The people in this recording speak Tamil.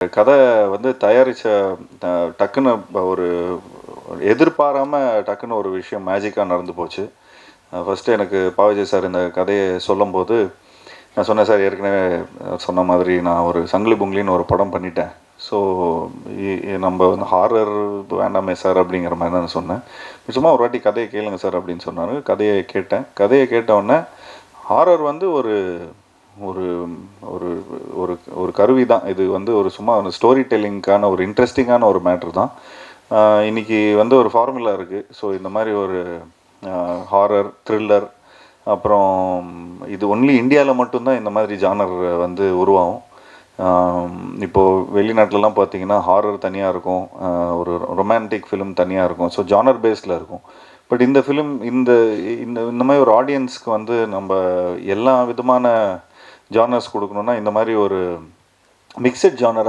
கதை வந்து தயாரிச்ச டக்குன்னு ஒரு எதிர்பாராம டக்குன்னு ஒரு விஷயம் மேஜிக்கா நடந்து போச்சு. ஃபர்ஸ்ட்டு எனக்கு பாவிஜய் சார் இந்த கதைய சொல்லும்போது, நான் சொன்னேன் சார் ஏற்கனவே சொன்ன மாதிரி நான் ஒரு சங்கிலி புங்கிலின்னு ஒரு படம் பண்ணிட்டேன். ஸோ நம்ப வந்து ஹாரர் வேண்டாமே சார் அப்படிங்கிற மாரி தான் நான் சொன்னேன். சும்மா ஒரு வாட்டி கதைய கேளுங்க சார் அப்படின்னு சொன்னாரு. கதைய கேட்டேன். கதைய கேட்ட உடனே ஹாரர் வந்து ஒரு ஒரு ஒரு ஒரு ஒரு கருவி தான். இது வந்து ஒரு சும்மா ஸ்டோரி டெல்லிங்க்கான ஒரு இன்ட்ரெஸ்டிங்கான ஒரு மேட்டர் தான். இன்னைக்கு வந்து ஒரு ஃபார்முலா இருக்கு. ஸோ இந்த மாரி ஒரு ஹாரர், த்ரில்லர் அப்புறம் இது ஒன்லி இந்தியால மட்டும் தான் இந்த மாதிரி ஜானர் வந்து உருவாகும். இப்போ வெளிநாட்டுலலாம் பார்த்தீங்கன்னா, ஹாரர் தனியா இருக்கும். ஒரு ரொமான்டிக் ஃபிலிம் தனியா இருக்கும். ஸோ ஜானர் பேஸ்ல இருக்கும். பட் இந்த ஃபிலிம் இந்த இந்த இந்த மாரி ஒரு ஆடியன்ஸ்க்கு வந்து நம்ப எல்லா விதமான ஜானர்ஸ் குடுக்கணும்னா, இந்த மாரி ஒரு மிக்ஸட் ஜானரா